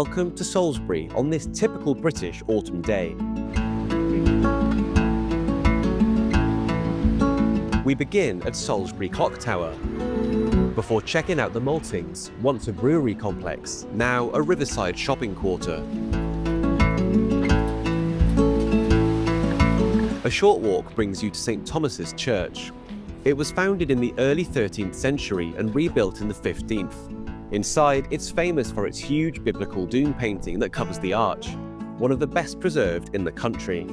welcome to Salisbury on this typical British autumn day. We begin at Salisbury Clock Tower, before checking out the Maltings, once a brewery complex, now a riverside shopping quarter. A short walk brings you to St Thomas's Church. It was founded in the early 13th century and rebuilt in the 15th. Inside, it's famous for its huge biblical doom painting that covers the arch, one of the best preserved in the country.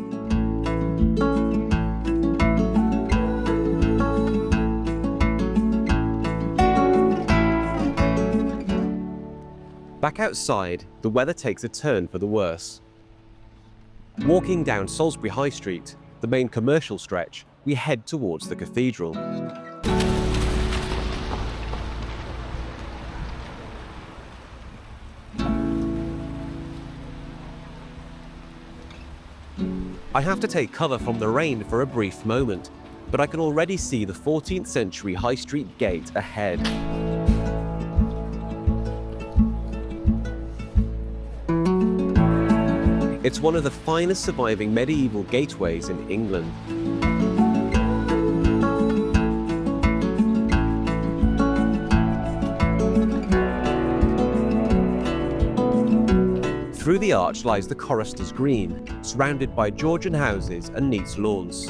Back outside, the weather takes a turn for the worse. Walking down Salisbury High Street, the main commercial stretch, we head towards the cathedral. I have to take cover from the rain for a brief moment, but I can already see the 14th century High Street gate ahead. It's one of the finest surviving medieval gateways in England. Through the arch lies the Choristers' Green, surrounded by Georgian houses and neat lawns.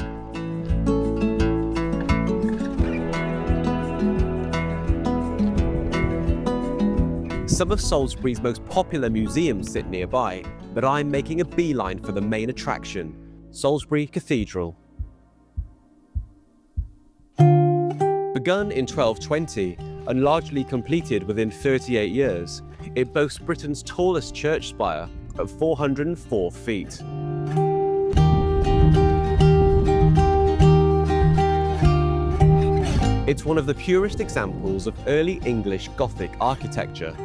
Some of Salisbury's most popular museums sit nearby, but I'm making a beeline for the main attraction, Salisbury Cathedral. Begun in 1220 and largely completed within 38 years, it boasts Britain's tallest church spire at 404 feet. It's one of the purest examples of early English Gothic architecture.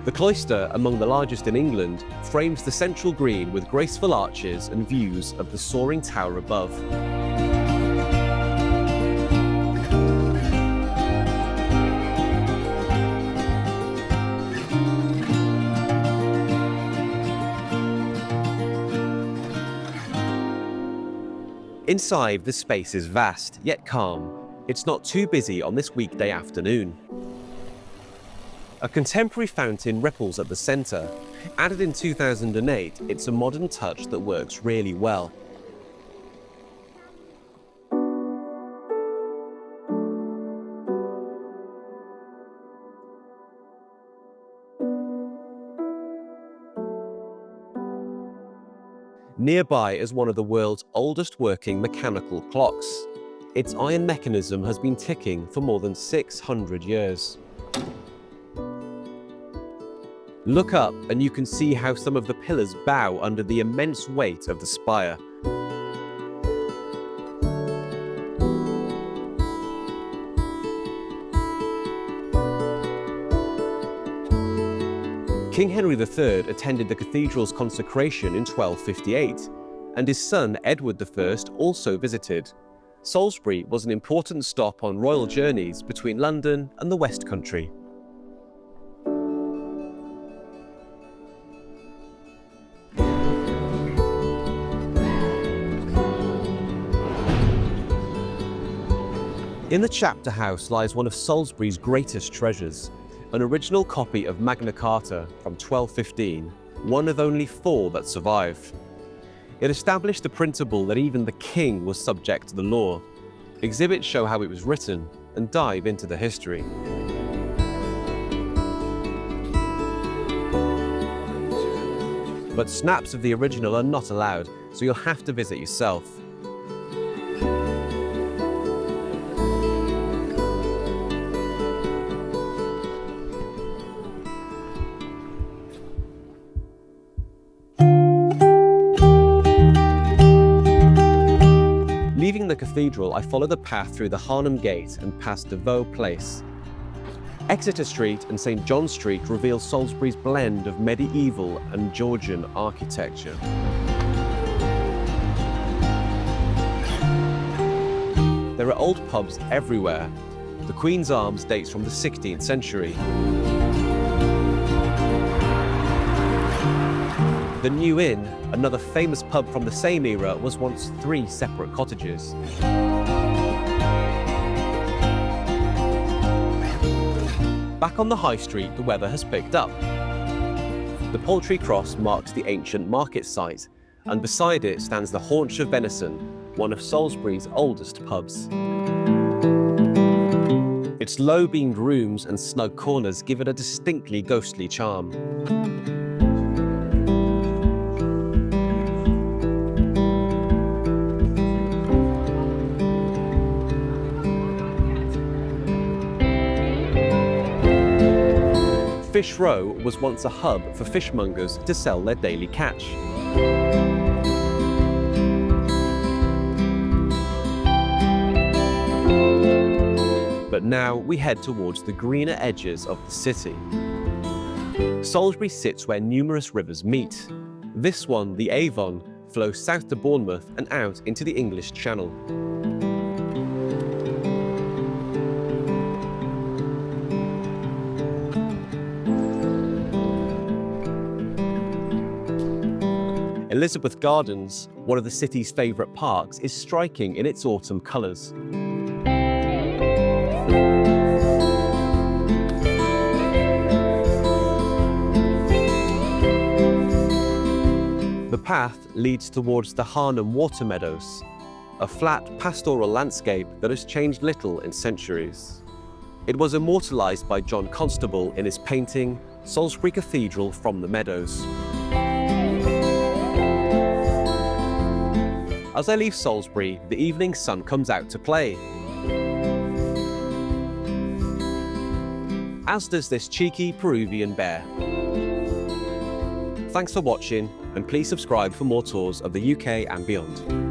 The cloister, among the largest in England, frames the central green with graceful arches and views of the soaring tower above. Inside, the space is vast, yet calm. It's not too busy on this weekday afternoon. A contemporary fountain ripples at the centre. Added in 2008, it's a modern touch that works really well. Nearby is one of the world's oldest working mechanical clocks. Its iron mechanism has been ticking for more than 600 years. Look up and you can see how some of the pillars bow under the immense weight of the spire. King Henry III attended the cathedral's consecration in 1258, and his son Edward I also visited. Salisbury was an important stop on royal journeys between London and the West Country. In the chapter house lies one of Salisbury's greatest treasures, an original copy of Magna Carta from 1215, one of only 4 that survive. It established the principle that even the king was subject to the law. Exhibits show how it was written and dive into the history. But snaps of the original are not allowed, so you'll have to visit yourself. Leaving the cathedral, I follow the path through the Harnham Gate and past Avon Place. Exeter Street and St John Street reveal Salisbury's blend of medieval and Georgian architecture. There are old pubs everywhere. The Queen's Arms dates from the 16th century. The New Inn, another famous pub from the same era, was once 3 separate cottages. Back on the high street, the weather has picked up. The Poultry Cross marks the ancient market site, and beside it stands the Haunch of Venison, one of Salisbury's oldest pubs. Its low-beamed rooms and snug corners give it a distinctly ghostly charm. Fish Row was once a hub for fishmongers to sell their daily catch. But now we head towards the greener edges of the city. Salisbury sits where numerous rivers meet. This one, the Avon, flows south to Bournemouth and out into the English Channel. Elizabeth Gardens, one of the city's favourite parks, is striking in its autumn colours. The path leads towards the Harnham Water Meadows, a flat pastoral landscape that has changed little in centuries. It was immortalised by John Constable in his painting, Salisbury Cathedral from the Meadows. As I leave Salisbury, the evening sun comes out to play. As does this cheeky Peruvian bear. Thanks for watching, and please subscribe for more tours of the UK and beyond.